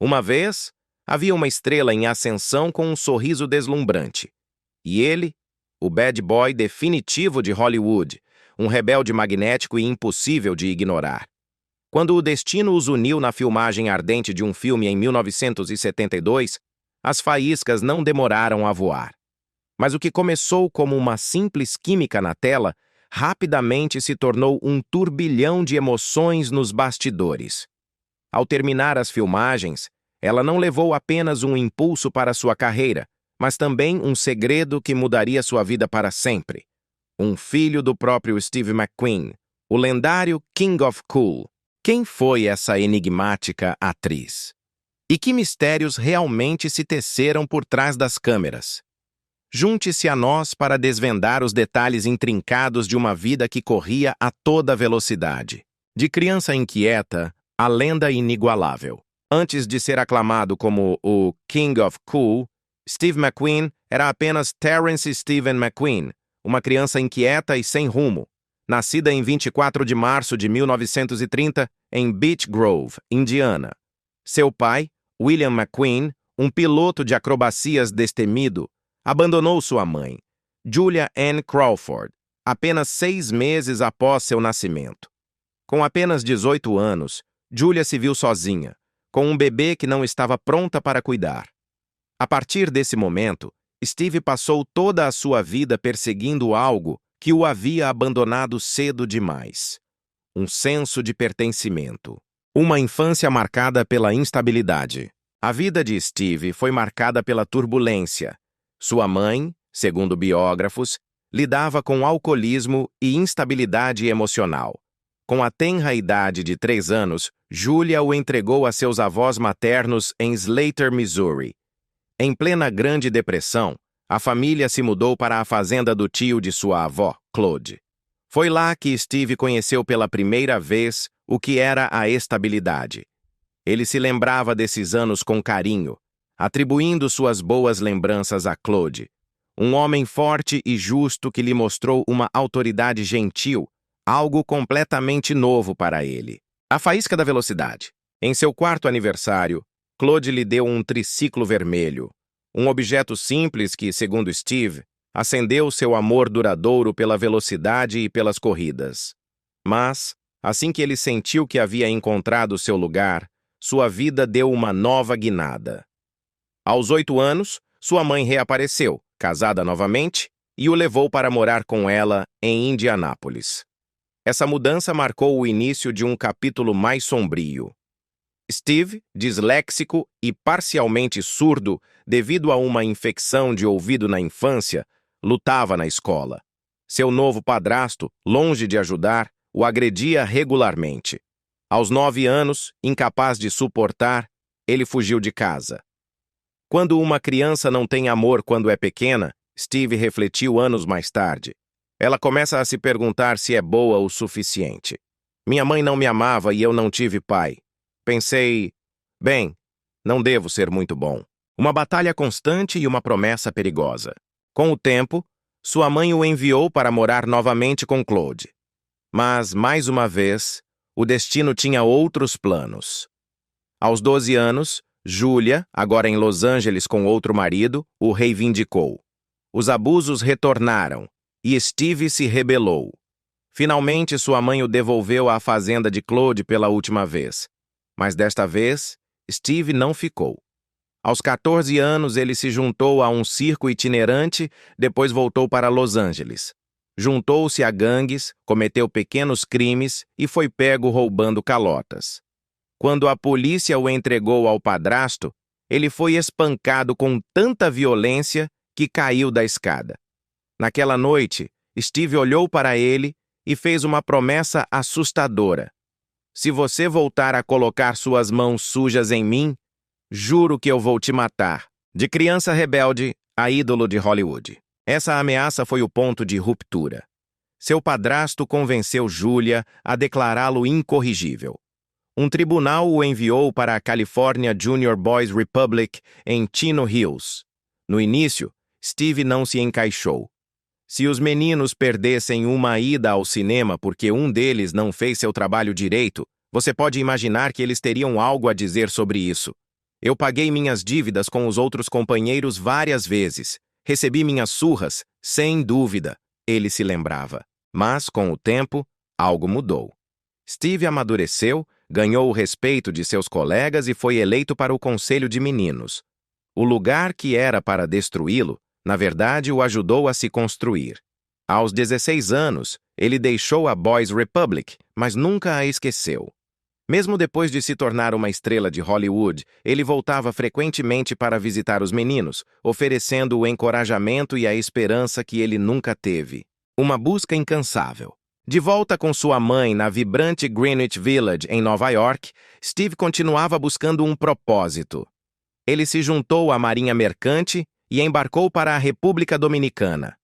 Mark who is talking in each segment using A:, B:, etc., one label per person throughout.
A: Uma vez, havia uma estrela em ascensão com um sorriso deslumbrante. E ele, o bad boy definitivo de Hollywood, um rebelde magnético e impossível de ignorar. Quando o destino os uniu na filmagem ardente de um filme em 1972, as faíscas não demoraram a voar. Mas o que começou como uma simples química na tela, rapidamente se tornou um turbilhão de emoções nos bastidores. Ao terminar as filmagens, ela não levou apenas um impulso para sua carreira, mas também um segredo que mudaria sua vida para sempre. Um filho do próprio Steve McQueen, o lendário King of Cool. Quem foi essa enigmática atriz? E que mistérios realmente se teceram por trás das câmeras? Junte-se a nós para desvendar os detalhes intrincados de uma vida que corria a toda velocidade. De criança inquieta, a lenda inigualável. Antes de ser aclamado como o King of Cool, Steve McQueen era apenas Terrence Steven McQueen, uma criança inquieta e sem rumo, nascida em 24 de março de 1930 em Beech Grove, Indiana. Seu pai, William McQueen, um piloto de acrobacias destemido, abandonou sua mãe, Julia Ann Crawford, apenas 6 meses após seu nascimento. Com apenas 18 anos, Julia se viu sozinha, com um bebê que não estava pronta para cuidar. A partir desse momento, Steve passou toda a sua vida perseguindo algo que o havia abandonado cedo demais. Um senso de pertencimento. Uma infância marcada pela instabilidade. A vida de Steve foi marcada pela turbulência. Sua mãe, segundo biógrafos, lidava com alcoolismo e instabilidade emocional. Com a tenra idade de 3 anos, Julia o entregou a seus avós maternos em Slater, Missouri. Em plena Grande Depressão, a família se mudou para a fazenda do tio de sua avó, Claude. Foi lá que Steve conheceu pela primeira vez o que era a estabilidade. Ele se lembrava desses anos com carinho, atribuindo suas boas lembranças a Claude, um homem forte e justo que lhe mostrou uma autoridade gentil, algo completamente novo para ele. A faísca da velocidade. Em seu 4º aniversário, Claude lhe deu um triciclo vermelho, um objeto simples que, segundo Steve, acendeu seu amor duradouro pela velocidade e pelas corridas. Mas, assim que ele sentiu que havia encontrado seu lugar, sua vida deu uma nova guinada. Aos 8 anos, sua mãe reapareceu, casada novamente, e o levou para morar com ela em Indianápolis. Essa mudança marcou o início de um capítulo mais sombrio. Steve, disléxico e parcialmente surdo devido a uma infecção de ouvido na infância, lutava na escola. Seu novo padrasto, longe de ajudar, o agredia regularmente. Aos 9 anos, incapaz de suportar, ele fugiu de casa. Quando uma criança não tem amor quando é pequena, Steve refletiu anos mais tarde. Ela começa a se perguntar se é boa o suficiente. Minha mãe não me amava e eu não tive pai. Pensei, bem, não devo ser muito bom. Uma batalha constante e uma promessa perigosa. Com o tempo, sua mãe o enviou para morar novamente com Claude. Mas, mais uma vez, o destino tinha outros planos. Aos 12 anos, Julia, agora em Los Angeles com outro marido, o reivindicou. Os abusos retornaram e Steve se rebelou. Finalmente, sua mãe o devolveu à fazenda de Claude pela última vez. Mas desta vez, Steve não ficou. Aos 14 anos, ele se juntou a um circo itinerante, depois voltou para Los Angeles. Juntou-se a gangues, cometeu pequenos crimes e foi pego roubando calotas. Quando a polícia o entregou ao padrasto, ele foi espancado com tanta violência que caiu da escada. Naquela noite, Steve olhou para ele e fez uma promessa assustadora. Se você voltar a colocar suas mãos sujas em mim, juro que eu vou te matar. De criança rebelde a ídolo de Hollywood. Essa ameaça foi o ponto de ruptura. Seu padrasto convenceu Julia a declará-lo incorrigível. Um tribunal o enviou para a California Junior Boys Republic em Chino Hills. No início, Steve não se encaixou. Se os meninos perdessem uma ida ao cinema porque um deles não fez seu trabalho direito, você pode imaginar que eles teriam algo a dizer sobre isso. Eu paguei minhas dívidas com os outros companheiros várias vezes. Recebi minhas surras, sem dúvida, ele se lembrava. Mas, com o tempo, algo mudou. Steve amadureceu, ganhou o respeito de seus colegas e foi eleito para o conselho de meninos. O lugar que era para destruí-lo, na verdade, o ajudou a se construir. Aos 16 anos, ele deixou a Boys Republic, mas nunca a esqueceu. Mesmo depois de se tornar uma estrela de Hollywood, ele voltava frequentemente para visitar os meninos, oferecendo o encorajamento e a esperança que ele nunca teve. Uma busca incansável. De volta com sua mãe na vibrante Greenwich Village, em Nova York, Steve continuava buscando um propósito. Ele se juntou à Marinha Mercante e embarcou para a República Dominicana.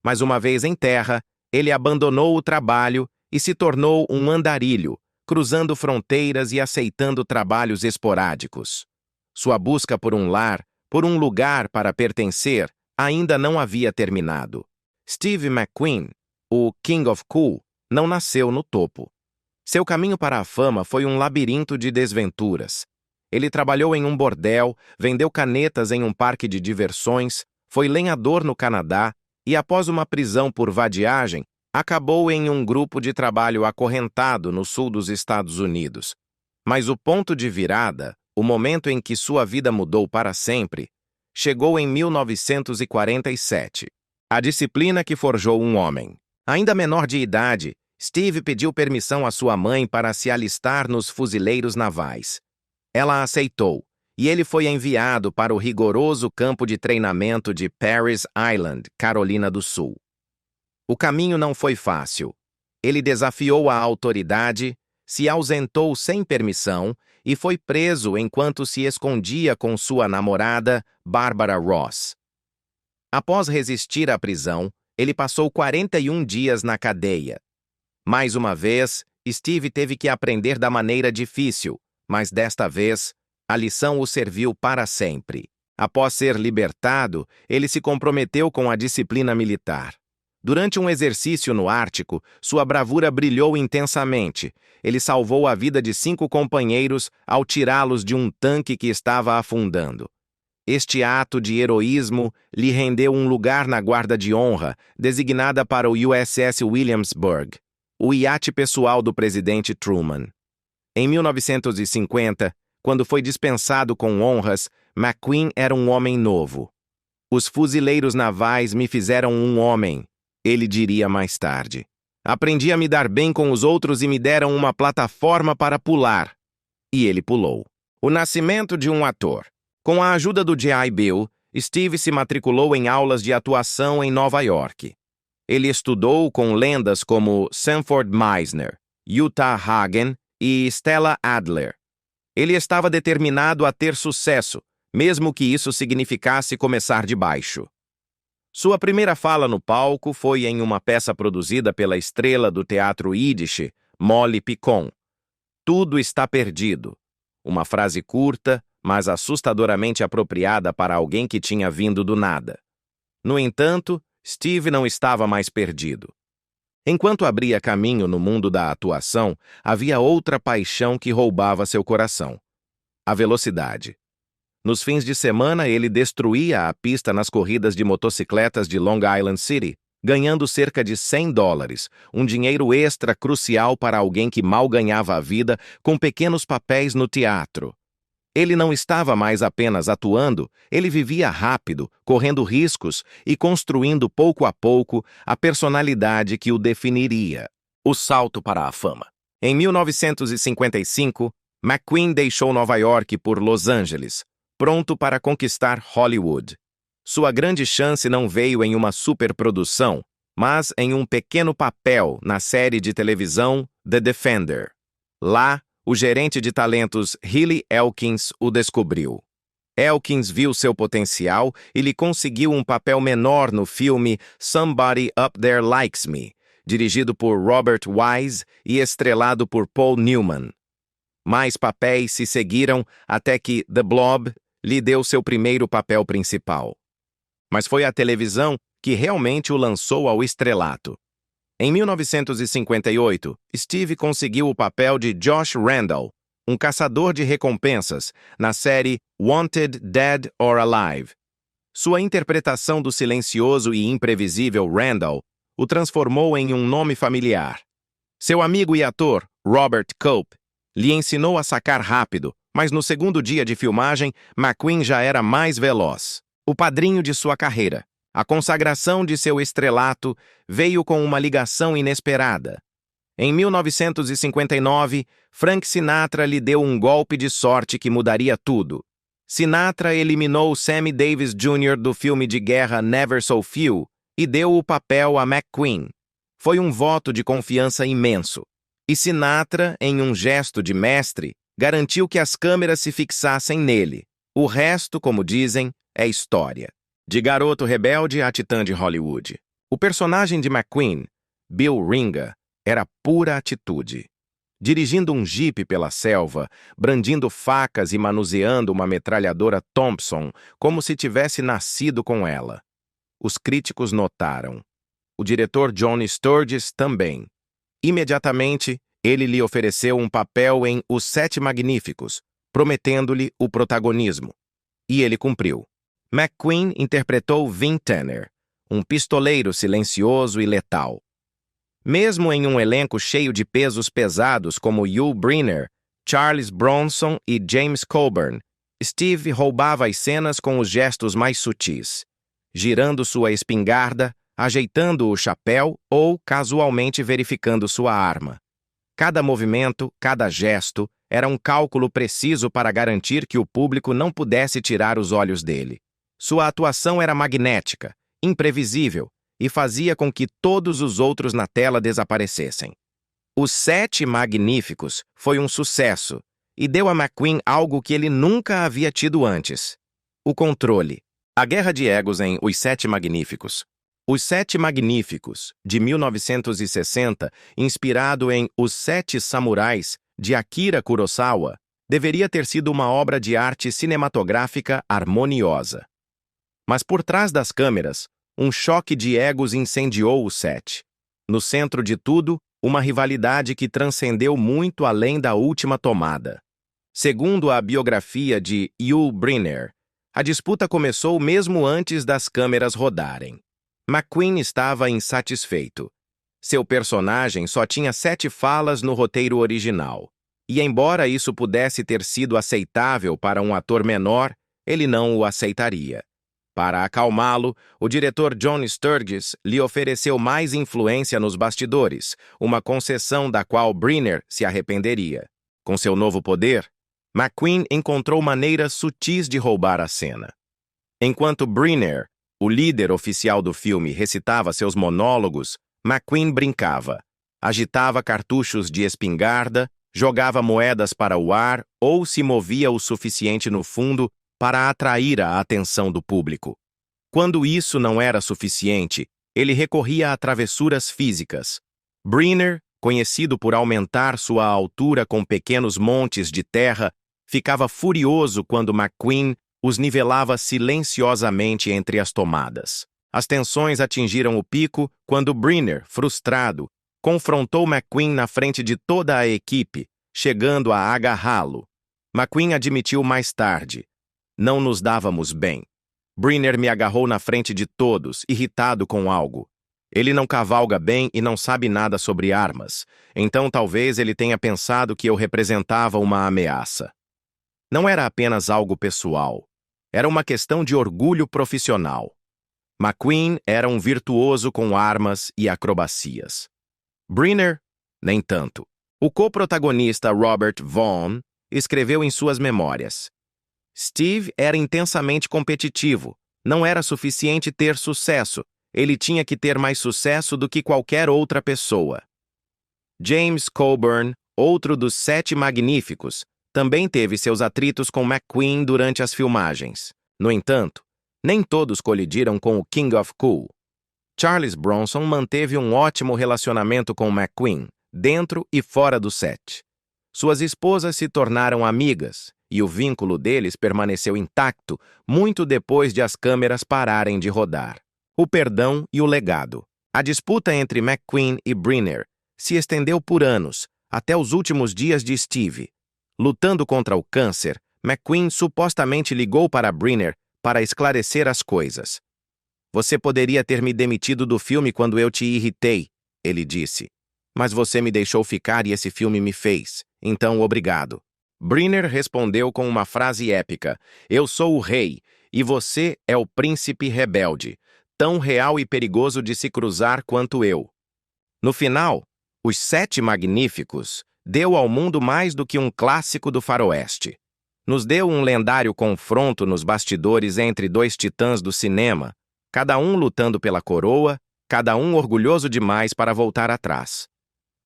A: Mas uma vez em terra, ele abandonou o trabalho e se tornou um andarilho, cruzando fronteiras e aceitando trabalhos esporádicos. Sua busca por um lar, por um lugar para pertencer, ainda não havia terminado. Steve McQueen, o King of Cool, não nasceu no topo. Seu caminho para a fama foi um labirinto de desventuras. Ele trabalhou em um bordel, vendeu canetas em um parque de diversões, foi lenhador no Canadá e, após uma prisão por vadiagem, acabou em um grupo de trabalho acorrentado no sul dos Estados Unidos. Mas o ponto de virada, o momento em que sua vida mudou para sempre, chegou em 1947. A disciplina que forjou um homem. Ainda menor de idade, Steve pediu permissão à sua mãe para se alistar nos fuzileiros navais. Ela aceitou, e ele foi enviado para o rigoroso campo de treinamento de Parris Island, Carolina do Sul. O caminho não foi fácil. Ele desafiou a autoridade, se ausentou sem permissão e foi preso enquanto se escondia com sua namorada, Barbara Ross. Após resistir à prisão, ele passou 41 dias na cadeia. Mais uma vez, Steve teve que aprender da maneira difícil, mas desta vez, a lição o serviu para sempre. Após ser libertado, ele se comprometeu com a disciplina militar. Durante um exercício no Ártico, sua bravura brilhou intensamente. Ele salvou a vida de 5 companheiros ao tirá-los de um tanque que estava afundando. Este ato de heroísmo lhe rendeu um lugar na guarda de honra, designada para o USS Williamsburg, o iate pessoal do presidente Truman. Em 1950, quando foi dispensado com honras, McQueen era um homem novo. Os fuzileiros navais me fizeram um homem, ele diria mais tarde. Aprendi a me dar bem com os outros e me deram uma plataforma para pular. E ele pulou. O nascimento de um ator. Com a ajuda do G.I. Bill, Steve se matriculou em aulas de atuação em Nova York. Ele estudou com lendas como Sanford Meisner, Uta Hagen e Stella Adler. Ele estava determinado a ter sucesso, mesmo que isso significasse começar de baixo. Sua primeira fala no palco foi em uma peça produzida pela estrela do teatro Yiddish, Molly Picon. Tudo está perdido. Uma frase curta, mas assustadoramente apropriada para alguém que tinha vindo do nada. No entanto, Steve não estava mais perdido. Enquanto abria caminho no mundo da atuação, havia outra paixão que roubava seu coração: a velocidade. Nos fins de semana, ele destruía a pista nas corridas de motocicletas de Long Island City, ganhando cerca de $100, um dinheiro extra crucial para alguém que mal ganhava a vida com pequenos papéis no teatro. Ele não estava mais apenas atuando, ele vivia rápido, correndo riscos e construindo pouco a pouco a personalidade que o definiria. O salto para a fama. Em 1955, McQueen deixou Nova York por Los Angeles, pronto para conquistar Hollywood. Sua grande chance não veio em uma superprodução, mas em um pequeno papel na série de televisão The Defender. Lá, o gerente de talentos Healy Elkins o descobriu. Elkins viu seu potencial e lhe conseguiu um papel menor no filme Somebody Up There Likes Me, dirigido por Robert Wise e estrelado por Paul Newman. Mais papéis se seguiram até que The Blob lhe deu seu primeiro papel principal. Mas foi a televisão que realmente o lançou ao estrelato. Em 1958, Steve conseguiu o papel de Josh Randall, um caçador de recompensas, na série Wanted Dead or Alive. Sua interpretação do silencioso e imprevisível Randall o transformou em um nome familiar. Seu amigo e ator, Robert Culp, lhe ensinou a sacar rápido, mas no segundo dia de filmagem, McQueen já era mais veloz. O padrinho de sua carreira. A consagração de seu estrelato veio com uma ligação inesperada. Em 1959, Frank Sinatra lhe deu um golpe de sorte que mudaria tudo. Sinatra eliminou Sammy Davis Jr. do filme de guerra Never So Few e deu o papel a McQueen. Foi um voto de confiança imenso. E Sinatra, em um gesto de mestre, garantiu que as câmeras se fixassem nele. O resto, como dizem, é história. De garoto rebelde a titã de Hollywood. O personagem de McQueen, Bill Ringa, era pura atitude. Dirigindo um jipe pela selva, brandindo facas e manuseando uma metralhadora Thompson como se tivesse nascido com ela. Os críticos notaram. O diretor John Sturges também. Imediatamente, ele lhe ofereceu um papel em Os Sete Magníficos, prometendo-lhe o protagonismo. E ele cumpriu. McQueen interpretou Vin Tanner, um pistoleiro silencioso e letal. Mesmo em um elenco cheio de pesos pesados como Yul Brynner, Charles Bronson e James Coburn, Steve roubava as cenas com os gestos mais sutis, girando sua espingarda, ajeitando o chapéu ou casualmente verificando sua arma. Cada movimento, cada gesto, era um cálculo preciso para garantir que o público não pudesse tirar os olhos dele. Sua atuação era magnética, imprevisível, e fazia com que todos os outros na tela desaparecessem. Os Sete Magníficos foi um sucesso e deu a McQueen algo que ele nunca havia tido antes: o controle. A guerra de egos em Os Sete Magníficos. Os Sete Magníficos, de 1960, inspirado em Os Sete Samurais, de Akira Kurosawa, deveria ter sido uma obra de arte cinematográfica harmoniosa. Mas por trás das câmeras, um choque de egos incendiou o set. No centro de tudo, uma rivalidade que transcendeu muito além da última tomada. Segundo a biografia de Yul Brynner, a disputa começou mesmo antes das câmeras rodarem. McQueen estava insatisfeito. Seu personagem só tinha 7 falas no roteiro original. E embora isso pudesse ter sido aceitável para um ator menor, ele não o aceitaria. Para acalmá-lo, o diretor John Sturges lhe ofereceu mais influência nos bastidores, uma concessão da qual Brynner se arrependeria. Com seu novo poder, McQueen encontrou maneiras sutis de roubar a cena. Enquanto Brynner, o líder oficial do filme, recitava seus monólogos, McQueen brincava, agitava cartuchos de espingarda, jogava moedas para o ar ou se movia o suficiente no fundo para atrair a atenção do público. Quando isso não era suficiente, ele recorria a travessuras físicas. Brynner, conhecido por aumentar sua altura com pequenos montes de terra, ficava furioso quando McQueen os nivelava silenciosamente entre as tomadas. As tensões atingiram o pico quando Brynner, frustrado, confrontou McQueen na frente de toda a equipe, chegando a agarrá-lo. McQueen admitiu mais tarde: "Não nos dávamos bem. Brynner me agarrou na frente de todos, irritado com algo. Ele não cavalga bem e não sabe nada sobre armas, então talvez ele tenha pensado que eu representava uma ameaça." Não era apenas algo pessoal. Era uma questão de orgulho profissional. McQueen era um virtuoso com armas e acrobacias. Brynner, nem tanto. O co-protagonista Robert Vaughn escreveu em suas memórias: "Steve era intensamente competitivo. Não era suficiente ter sucesso. Ele tinha que ter mais sucesso do que qualquer outra pessoa." James Coburn, outro dos Sete Magníficos, também teve seus atritos com McQueen durante as filmagens. No entanto, nem todos colidiram com o King of Cool. Charles Bronson manteve um ótimo relacionamento com McQueen, dentro e fora do set. Suas esposas se tornaram amigas, e o vínculo deles permaneceu intacto muito depois de as câmeras pararem de rodar. O perdão e o legado. A disputa entre McQueen e Brynner se estendeu por anos, até os últimos dias de Steve. Lutando contra o câncer, McQueen supostamente ligou para Briner para esclarecer as coisas. Você poderia ter me demitido do filme quando eu te irritei, ele disse. Mas você me deixou ficar e esse filme me fez. Então, obrigado. Briner respondeu com uma frase épica. Eu sou o rei, e você é o príncipe rebelde, tão real e perigoso de se cruzar quanto eu. No final, Os Sete Magníficos deu ao mundo mais do que um clássico do faroeste. Nos deu um lendário confronto nos bastidores entre dois titãs do cinema, cada um lutando pela coroa, cada um orgulhoso demais para voltar atrás.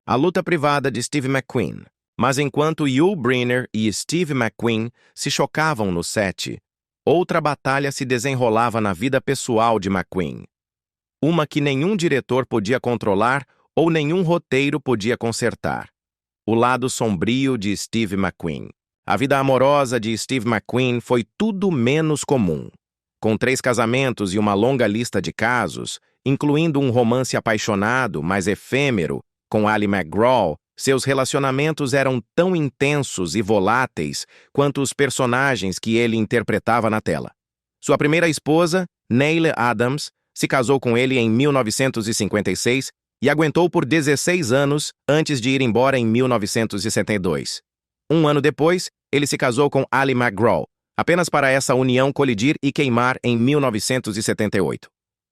A: A luta privada de Steve McQueen. Mas enquanto Yul Brynner e Steve McQueen se chocavam no set, outra batalha se desenrolava na vida pessoal de McQueen. Uma que nenhum diretor podia controlar ou nenhum roteiro podia consertar. O lado sombrio de Steve McQueen. A vida amorosa de Steve McQueen foi tudo menos comum. Com 3 casamentos e uma longa lista de casos, incluindo um romance apaixonado, mas efêmero, com Ali MacGraw, seus relacionamentos eram tão intensos e voláteis quanto os personagens que ele interpretava na tela. Sua primeira esposa, Neil Adams, se casou com ele em 1956 e aguentou por 16 anos antes de ir embora em 1972. Um ano depois, ele se casou com Ali MacGraw, apenas para essa união colidir e queimar em 1978.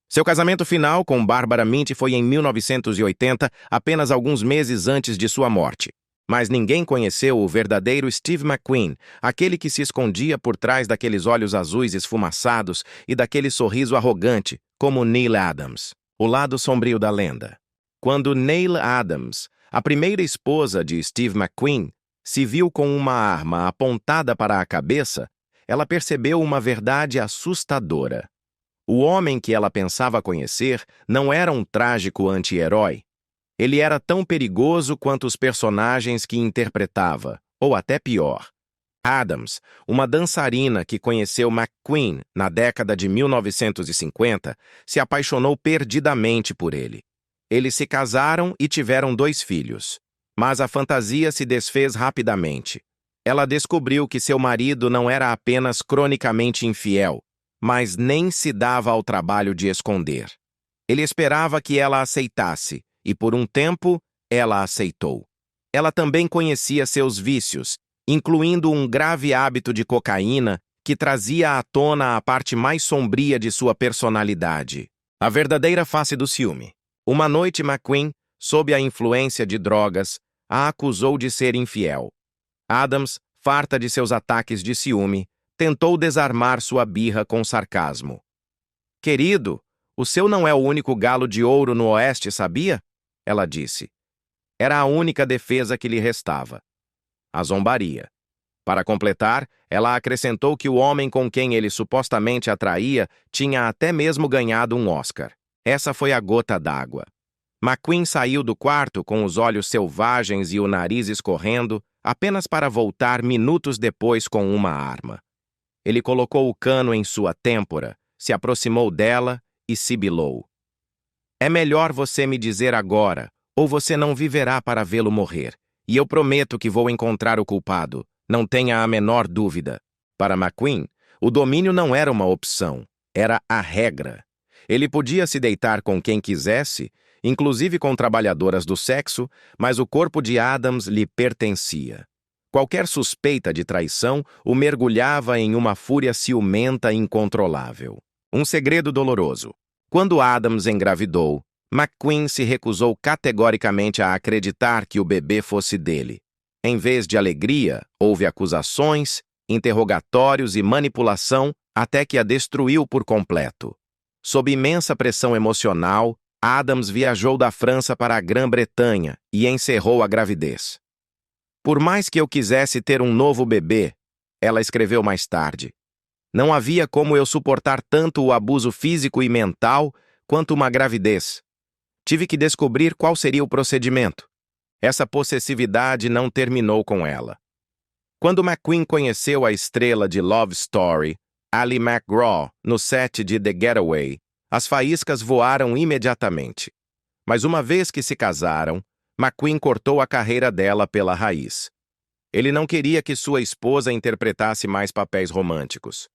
A: Seu casamento final com Barbara Mint foi em 1980, apenas alguns meses antes de sua morte. Mas ninguém conheceu o verdadeiro Steve McQueen, aquele que se escondia por trás daqueles olhos azuis esfumaçados e daquele sorriso arrogante, como Neil Adams. O lado sombrio da lenda. Quando Neil Adams, a primeira esposa de Steve McQueen, se viu com uma arma apontada para a cabeça, ela percebeu uma verdade assustadora. O homem que ela pensava conhecer não era um trágico anti-herói. Ele era tão perigoso quanto os personagens que interpretava, ou até pior. Adams, uma dançarina que conheceu McQueen na década de 1950, se apaixonou perdidamente por ele. Eles se casaram e tiveram 2 filhos. Mas a fantasia se desfez rapidamente. Ela descobriu que seu marido não era apenas cronicamente infiel, mas nem se dava ao trabalho de esconder. Ele esperava que ela aceitasse, e por um tempo, ela aceitou. Ela também conhecia seus vícios, incluindo um grave hábito de cocaína que trazia à tona a parte mais sombria de sua personalidade. A verdadeira face do ciúme. Uma noite, McQueen, sob a influência de drogas, a acusou de ser infiel. Adams, farta de seus ataques de ciúme, tentou desarmar sua birra com sarcasmo. Querido, o seu não é o único galo de ouro no oeste, sabia? Ela disse. Era a única defesa que lhe restava. A zombaria. Para completar, ela acrescentou que o homem com quem ele supostamente atraía tinha até mesmo ganhado um Oscar. Essa foi a gota d'água. McQueen saiu do quarto com os olhos selvagens e o nariz escorrendo, apenas para voltar minutos depois com uma arma. Ele colocou o cano em sua têmpora, se aproximou dela e sibilou. É melhor você me dizer agora, ou você não viverá para vê-lo morrer. E eu prometo que vou encontrar o culpado, não tenha a menor dúvida. Para McQueen, o domínio não era uma opção, era a regra. Ele podia se deitar com quem quisesse, inclusive com trabalhadoras do sexo, mas o corpo de Adams lhe pertencia. Qualquer suspeita de traição o mergulhava em uma fúria ciumenta e incontrolável. Um segredo doloroso. Quando Adams engravidou, McQueen se recusou categoricamente a acreditar que o bebê fosse dele. Em vez de alegria, houve acusações, interrogatórios e manipulação até que a destruiu por completo. Sob imensa pressão emocional, Adams viajou da França para a Grã-Bretanha e encerrou a gravidez. Por mais que eu quisesse ter um novo bebê, ela escreveu mais tarde, não havia como eu suportar tanto o abuso físico e mental quanto uma gravidez. Tive que descobrir qual seria o procedimento. Essa possessividade não terminou com ela. Quando McQueen conheceu a estrela de Love Story, Ali MacGraw, no set de The Getaway, as faíscas voaram imediatamente. Mas uma vez que se casaram, McQueen cortou a carreira dela pela raiz. Ele não queria que sua esposa interpretasse mais papéis românticos.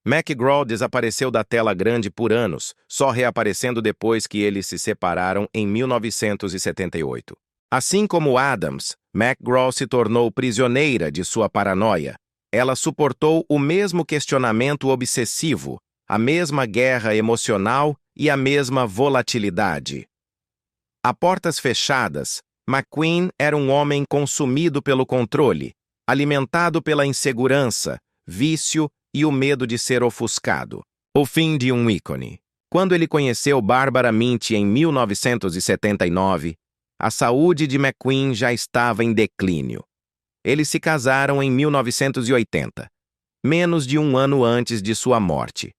A: McGraw desapareceu da tela grande por anos, só reaparecendo depois que eles se separaram em 1978. Assim como Adams, McGraw se tornou prisioneira de sua paranoia. Ela suportou o mesmo questionamento obsessivo, a mesma guerra emocional e a mesma volatilidade. A portas fechadas, McQueen era um homem consumido pelo controle, alimentado pela insegurança, vício e o medo de ser ofuscado. O fim de um ícone. Quando ele conheceu Barbara Minty em 1979, a saúde de McQueen já estava em declínio. Eles se casaram em 1980, menos de um ano antes de sua morte.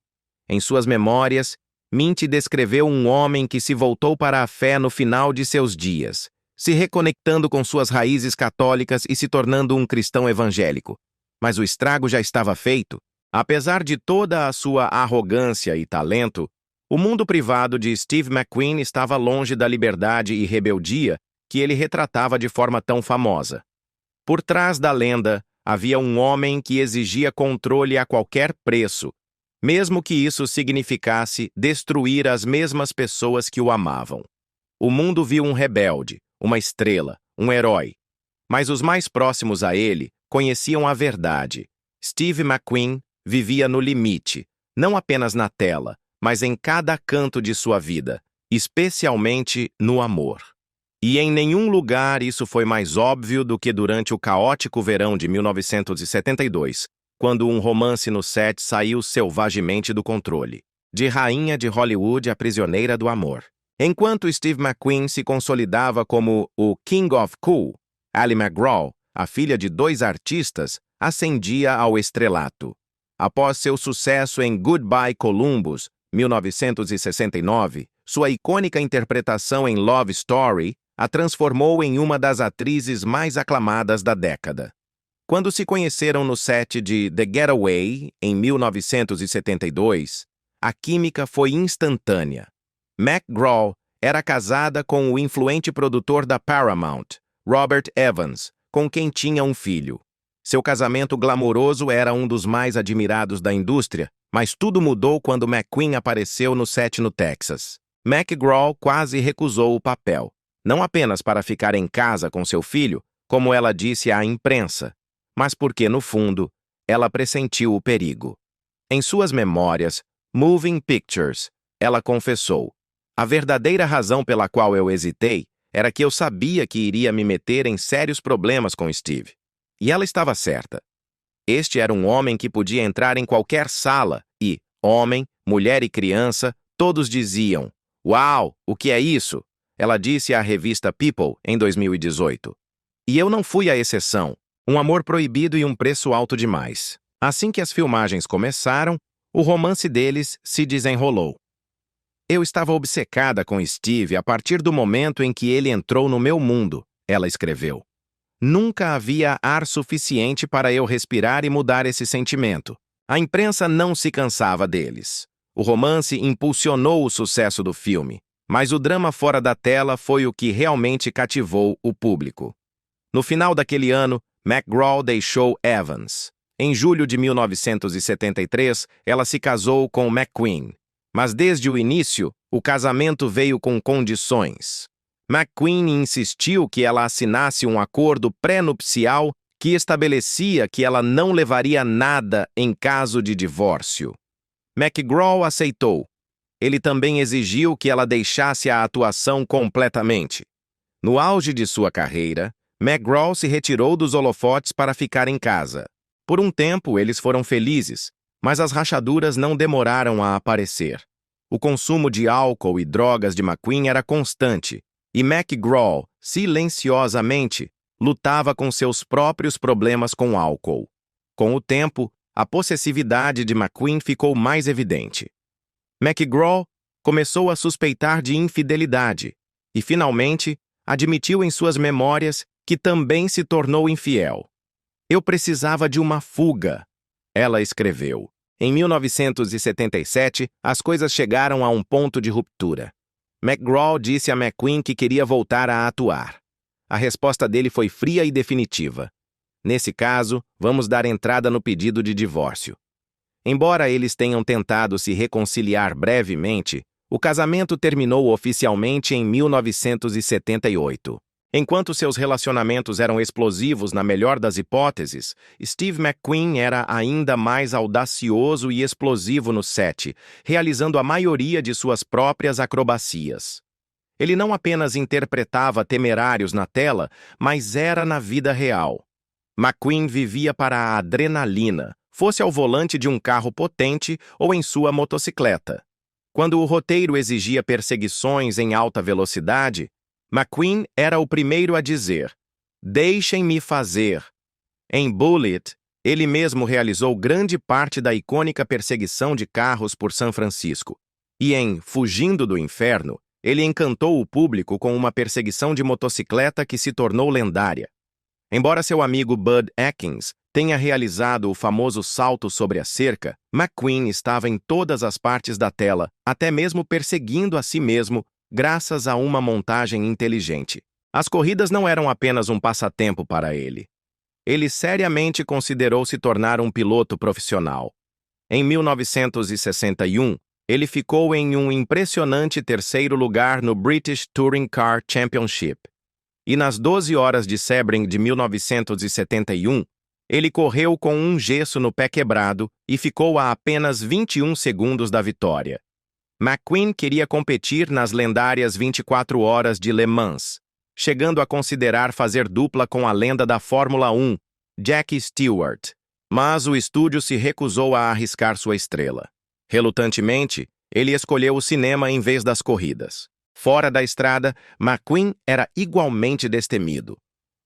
A: Em suas memórias, Minty descreveu um homem que se voltou para a fé no final de seus dias, se reconectando com suas raízes católicas e se tornando um cristão evangélico. Mas o estrago já estava feito. Apesar de toda a sua arrogância e talento, o mundo privado de Steve McQueen estava longe da liberdade e rebeldia que ele retratava de forma tão famosa. Por trás da lenda, havia um homem que exigia controle a qualquer preço, mesmo que isso significasse destruir as mesmas pessoas que o amavam. O mundo viu um rebelde, uma estrela, um herói. Mas os mais próximos a ele conheciam a verdade. Steve McQueen vivia no limite, não apenas na tela, mas em cada canto de sua vida, especialmente no amor. E em nenhum lugar isso foi mais óbvio do que durante o caótico verão de 1972, quando um romance no set saiu selvagemente do controle. De rainha de Hollywood a prisioneira do amor. Enquanto Steve McQueen se consolidava como o King of Cool, Ally McGraw, a filha de 2 artistas, ascendia ao estrelato. Após seu sucesso em Goodbye Columbus, 1969, sua icônica interpretação em Love Story a transformou em uma das atrizes mais aclamadas da década. Quando se conheceram no set de The Getaway, em 1972, a química foi instantânea. McGraw era casada com o influente produtor da Paramount, Robert Evans, com quem tinha um filho. Seu casamento glamouroso era um dos mais admirados da indústria, mas tudo mudou quando McQueen apareceu no set no Texas. McGraw quase recusou o papel, não apenas para ficar em casa com seu filho, como ela disse à imprensa, mas porque, no fundo, ela pressentiu o perigo. Em suas memórias, Moving Pictures, ela confessou: "A verdadeira razão pela qual eu hesitei era que eu sabia que iria me meter em sérios problemas com Steve. E ela estava certa. Este era um homem que podia entrar em qualquer sala e, homem, mulher e criança, todos diziam: 'Uau, o que é isso?'", ela disse à revista People em 2018. E eu não fui a exceção. Um amor proibido e um preço alto demais. Assim que as filmagens começaram, o romance deles se desenrolou. "Eu estava obcecada com Steve a partir do momento em que ele entrou no meu mundo", ela escreveu. "Nunca havia ar suficiente para eu respirar e mudar esse sentimento. A imprensa não se cansava deles. O romance impulsionou o sucesso do filme, mas o drama fora da tela foi o que realmente cativou o público." No final daquele ano, McGraw deixou Evans. Em julho de 1973, ela se casou com McQueen. Mas desde o início, o casamento veio com condições. McQueen insistiu que ela assinasse um acordo pré-nupcial que estabelecia que ela não levaria nada em caso de divórcio. McGraw aceitou. Ele também exigiu que ela deixasse a atuação completamente. No auge de sua carreira, McGraw se retirou dos holofotes para ficar em casa. Por um tempo, eles foram felizes, mas as rachaduras não demoraram a aparecer. O consumo de álcool e drogas de McQueen era constante, e McGraw, silenciosamente, lutava com seus próprios problemas com álcool. Com o tempo, a possessividade de McQueen ficou mais evidente. McGraw começou a suspeitar de infidelidade e, finalmente, admitiu em suas memórias que também se tornou infiel. "Eu precisava de uma fuga", ela escreveu. Em 1977, as coisas chegaram a um ponto de ruptura. McGraw disse a McQueen que queria voltar a atuar. A resposta dele foi fria e definitiva: Nesse caso, vamos dar entrada no pedido de divórcio. Embora eles tenham tentado se reconciliar brevemente, o casamento terminou oficialmente em 1978. Enquanto seus relacionamentos eram explosivos na melhor das hipóteses, Steve McQueen era ainda mais audacioso e explosivo no set, realizando a maioria de suas próprias acrobacias. Ele não apenas interpretava temerários na tela, mas era na vida real. McQueen vivia para a adrenalina, fosse ao volante de um carro potente ou em sua motocicleta. Quando o roteiro exigia perseguições em alta velocidade, McQueen era o primeiro a dizer: "Deixem-me fazer." Em Bullitt, ele mesmo realizou grande parte da icônica perseguição de carros por São Francisco. E em Fugindo do Inferno, ele encantou o público com uma perseguição de motocicleta que se tornou lendária. Embora seu amigo Bud Atkins tenha realizado o famoso salto sobre a cerca, McQueen estava em todas as partes da tela, até mesmo perseguindo a si mesmo, graças a uma montagem inteligente. As corridas não eram apenas um passatempo para ele. Ele seriamente considerou se tornar um piloto profissional. Em 1961, ele ficou em um impressionante terceiro lugar no British Touring Car Championship. E nas 12 horas de Sebring de 1971, ele correu com um gesso no pé quebrado e ficou a apenas 21 segundos da vitória. McQueen queria competir nas lendárias 24 horas de Le Mans, chegando a considerar fazer dupla com a lenda da Fórmula 1, Jackie Stewart, mas o estúdio se recusou a arriscar sua estrela. Relutantemente, ele escolheu o cinema em vez das corridas. Fora da estrada, McQueen era igualmente destemido.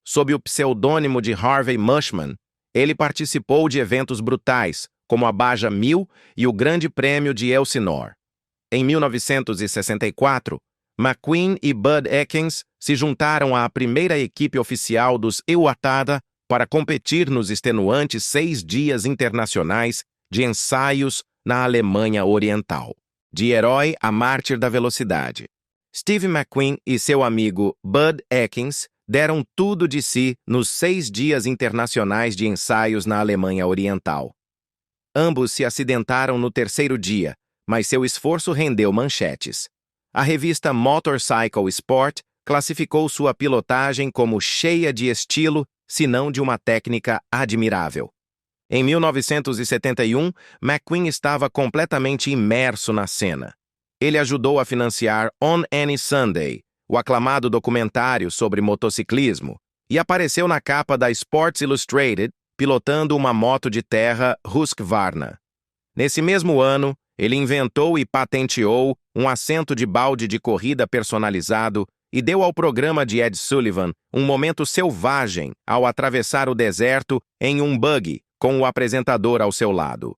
A: Sob o pseudônimo de Harvey Mushman, ele participou de eventos brutais, como a Baja 1000 e o Grande Prêmio de Elsinore. Em 1964, McQueen e Bud Atkins se juntaram à primeira equipe oficial dos Iwatara para competir nos extenuantes 6 dias internacionais de ensaios na Alemanha Oriental. De herói a mártir da velocidade. Steve McQueen e seu amigo Bud Atkins deram tudo de si nos 6 dias internacionais de ensaios na Alemanha Oriental. Ambos se acidentaram no terceiro dia, mas seu esforço rendeu manchetes. A revista Motorcycle Sport classificou sua pilotagem como cheia de estilo, se não de uma técnica admirável. Em 1971, McQueen estava completamente imerso na cena. Ele ajudou a financiar On Any Sunday, o aclamado documentário sobre motociclismo, e apareceu na capa da Sports Illustrated, pilotando uma moto de terra Husqvarna. Nesse mesmo ano, ele inventou e patenteou um assento de balde de corrida personalizado e deu ao programa de Ed Sullivan um momento selvagem ao atravessar o deserto em um buggy com o apresentador ao seu lado.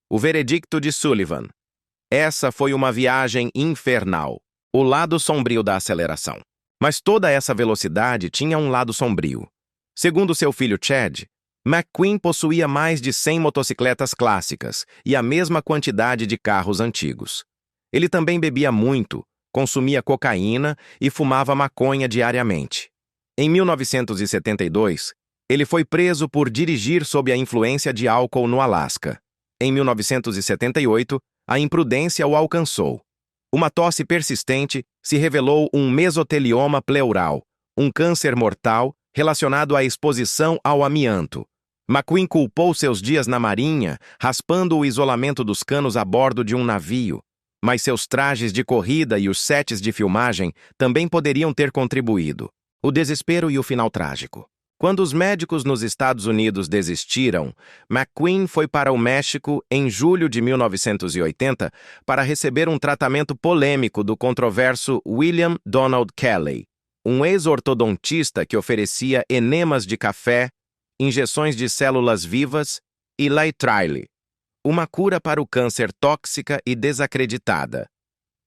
A: O veredicto de Sullivan: essa foi uma viagem infernal, o lado sombrio da aceleração. Mas toda essa velocidade tinha um lado sombrio. Segundo seu filho Chad, McQueen possuía mais de 100 motocicletas clássicas e a mesma quantidade de carros antigos. Ele também bebia muito, consumia cocaína e fumava maconha diariamente. Em 1972, ele foi preso por dirigir sob a influência de álcool no Alasca. Em 1978, a imprudência o alcançou. Uma tosse persistente se revelou um mesotelioma pleural, um câncer mortal relacionado à exposição ao amianto. McQueen culpou seus dias na marinha, raspando o isolamento dos canos a bordo de um navio. Mas seus trajes de corrida e os sets de filmagem também poderiam ter contribuído. O desespero e o final trágico. Quando os médicos nos Estados Unidos desistiram, McQueen foi para o México em julho de 1980 para receber um tratamento polêmico do controverso William Donald Kelley, um ex-ortodontista que oferecia enemas de café, injeções de células vivas e Leitryle, uma cura para o câncer tóxica e desacreditada.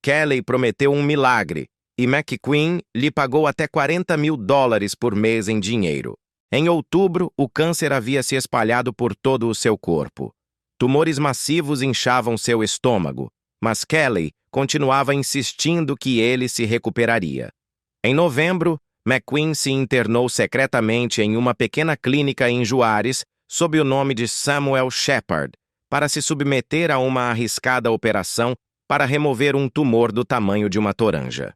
A: Kelley prometeu um milagre e McQueen lhe pagou até $40.000 por mês em dinheiro. Em outubro, o câncer havia se espalhado por todo o seu corpo. Tumores massivos inchavam seu estômago, mas Kelley continuava insistindo que ele se recuperaria. Em novembro, McQueen se internou secretamente em uma pequena clínica em Juárez, sob o nome de Samuel Shepard, para se submeter a uma arriscada operação para remover um tumor do tamanho de uma toranja.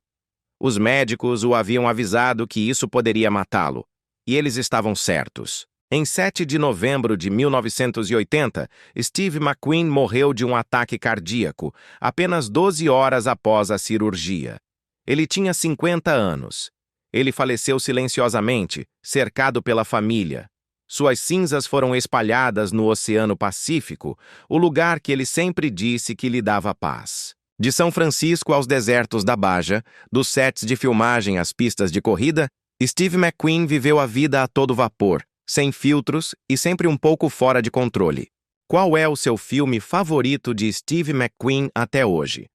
A: Os médicos o haviam avisado que isso poderia matá-lo, e eles estavam certos. Em 7 de novembro de 1980, Steve McQueen morreu de um ataque cardíaco, apenas 12 horas após a cirurgia. Ele tinha 50 anos. Ele faleceu silenciosamente, cercado pela família. Suas cinzas foram espalhadas no Oceano Pacífico, o lugar que ele sempre disse que lhe dava paz. De São Francisco aos desertos da Baja, dos sets de filmagem às pistas de corrida, Steve McQueen viveu a vida a todo vapor, sem filtros e sempre um pouco fora de controle. Qual é o seu filme favorito de Steve McQueen até hoje?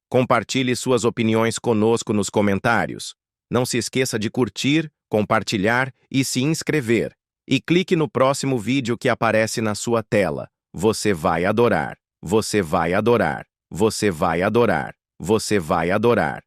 A: Compartilhe suas opiniões conosco nos comentários. Não se esqueça de curtir, compartilhar e se inscrever. E clique no próximo vídeo que aparece na sua tela. Você vai adorar. Você vai adorar. Você vai adorar. Você vai adorar.